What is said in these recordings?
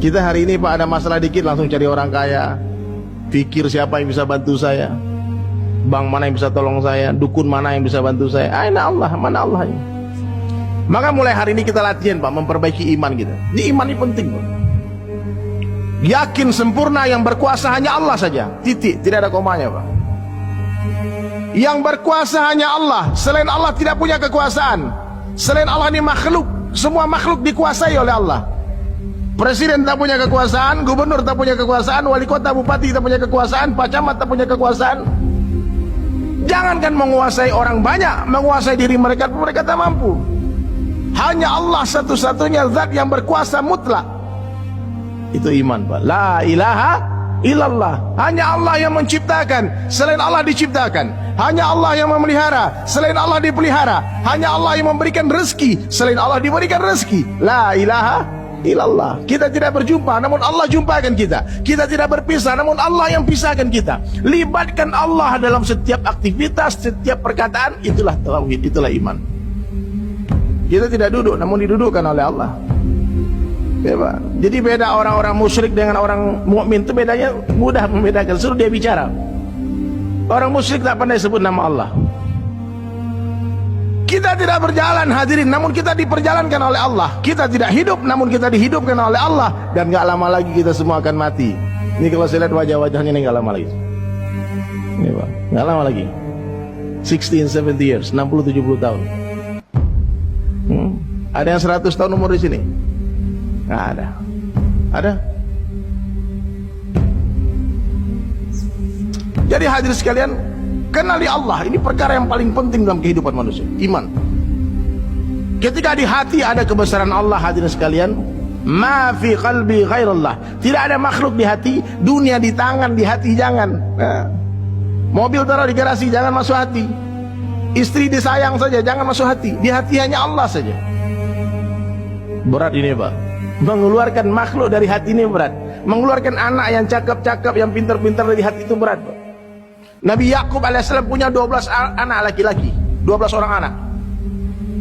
Kita hari ini Pak ada masalah dikit langsung cari orang kaya, pikir siapa yang bisa bantu saya, bank mana yang bisa tolong saya, dukun mana yang bisa bantu saya. Aina Allah, mana Allah ini. Maka mulai hari ini kita latihan Pak, memperbaiki iman kita. Ini iman ini penting Pak. Yakin sempurna yang berkuasa hanya Allah saja, titik, tidak ada komanya Pak. Yang berkuasa hanya Allah, selain Allah tidak punya kekuasaan. Selain Allah ini makhluk, semua makhluk dikuasai oleh Allah. Presiden tak punya kekuasaan, gubernur tak punya kekuasaan, wali kota, bupati tak punya kekuasaan, pak camat tak punya kekuasaan. Jangankan menguasai orang banyak, menguasai diri mereka pun mereka tak mampu. Hanya Allah satu-satunya zat yang berkuasa mutlak. Itu iman Pak. La ilaha illallah. Hanya Allah yang menciptakan, selain Allah diciptakan. Hanya Allah yang memelihara, selain Allah dipelihara. Hanya Allah yang memberikan rezeki, selain Allah diberikan rezeki. La ilaha illallah. Kita tidak berjumpa, namun Allah jumpakan kita. Kita tidak berpisah, namun Allah yang pisahkan kita. Libatkan Allah dalam setiap aktivitas, setiap perkataan. Itulah tauhid, itulah iman. Kita tidak duduk, namun didudukkan oleh Allah. Ya, Pak. Jadi beda orang-orang musyrik dengan orang mukmin itu bedanya mudah membedakan. Suruh dia bicara. Orang musyrik tak pandai sebut nama Allah. Kita tidak berjalan hadirin, namun kita diperjalankan oleh Allah. Kita tidak hidup, namun kita dihidupkan oleh Allah. Dan gak lama lagi kita semua akan mati. Ini kalau saya lihat wajah-wajahnya ini gak lama lagi. Ini Pak, gak lama lagi. 60 and 70 years, 60-70 tahun. Ada yang 100 tahun umur di sini? Nggak ada. Ada? Jadi hadirin sekalian, kenali Allah. Ini perkara yang paling penting dalam kehidupan manusia. Iman. Ketika di hati ada kebesaran Allah, hadirin sekalian, ma fi qalbi ghairallah. Tidak ada makhluk di hati. Dunia di tangan, di hati jangan. Nah, mobil taruh di garasi, jangan masuk hati. Istri disayang saja, jangan masuk hati. Di hati hanya Allah saja. Berat ini Pak. Mengeluarkan makhluk dari hati ini berat. Mengeluarkan anak yang cakap-cakap, yang pintar-pintar dari hati itu berat Pak. Nabi Yakub alaihissalam punya 12 anak laki-laki, 12 orang anak.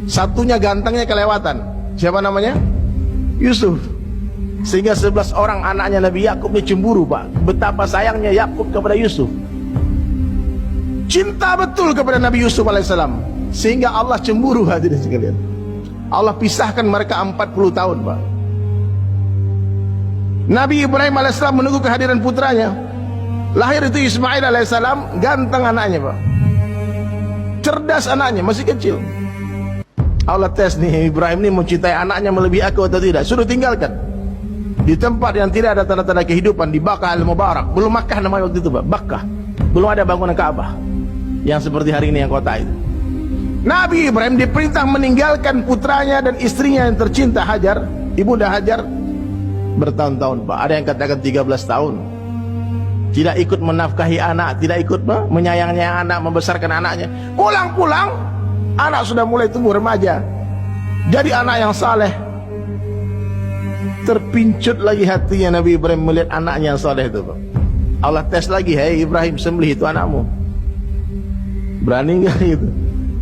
Satunya gantengnya kelewatan. Siapa namanya? Yusuf. Sehingga 11 orang anaknya Nabi Yakub ini cemburu Pak. Betapa sayangnya Yakub kepada Yusuf. Cinta betul kepada Nabi Yusuf alaihissalam. Sehingga Allah cemburu hadirin sekalian. Allah pisahkan mereka 40 tahun Pak. Nabi Ibrahim alaihissalam menunggu kehadiran putranya. Lahir itu Ismail alaihissalam, ganteng anaknya Pak. Cerdas anaknya, masih kecil. Allah tes nih, Ibrahim ini mencintai anaknya melebihi aku atau tidak. Suruh tinggalkan di tempat yang tidak ada tanda-tanda kehidupan, di Bakkah al-Mubarak. Belum Makkah namanya waktu itu Pak, Bakkah. Belum ada bangunan Ka'bah yang seperti hari ini yang kota itu. Nabi Ibrahim diperintah meninggalkan putranya dan istrinya yang tercinta Hajar, ibunda Hajar, bertahun-tahun Pak. Ada yang katakan 13 tahun. Tidak ikut menafkahi anak, tidak ikut menyayangnya anak, membesarkan anaknya. Pulang-pulang anak sudah mulai tumbuh remaja, jadi anak yang saleh. Terpincut lagi hatinya Nabi Ibrahim melihat anaknya yang saleh itu Pak. Allah tes lagi, hei Ibrahim, sembelih itu anakmu. Berani gak itu?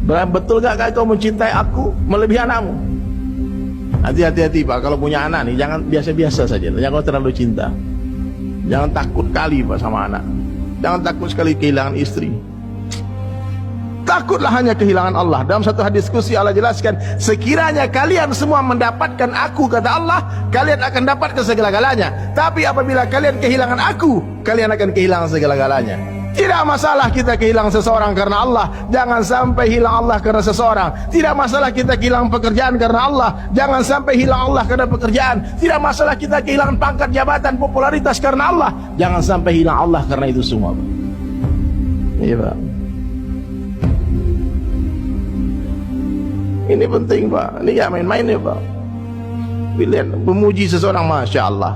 Betul gak kau mencintai aku melebihi anakmu? Hati-hati Pak, kalau punya anak nih jangan biasa-biasa saja, jangan terlalu cinta. Jangan takut kali Pak sama anak. Jangan takut sekali kehilangan istri. Takutlah hanya kehilangan Allah. Dalam satu hadis qudsi Allah jelaskan, sekiranya kalian semua mendapatkan aku, kata Allah, kalian akan dapatkan segala-galanya. Tapi apabila kalian kehilangan aku, kalian akan kehilangan segala-galanya. Tidak masalah kita kehilangan seseorang karena Allah, jangan sampai hilang Allah karena seseorang. Tidak masalah kita kehilangan pekerjaan karena Allah, jangan sampai hilang Allah karena pekerjaan. Tidak masalah kita kehilangan pangkat jabatan, popularitas karena Allah, jangan sampai hilang Allah karena itu semua. Iya Pak. Ini penting Pak, ini gak main-main ya Pak. Lihat memuji seseorang, Masya Allah.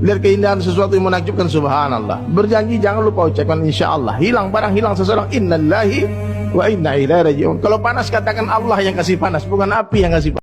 Lihat keindahan sesuatu yang menakjubkan, subhanallah. Berjanji jangan lupa ucapkan insyaallah. Hilang barang hilang seseorang, innallahi wa inna ilaihi raji'un. Kalau panas katakan Allah yang kasih panas, bukan api yang kasih panas.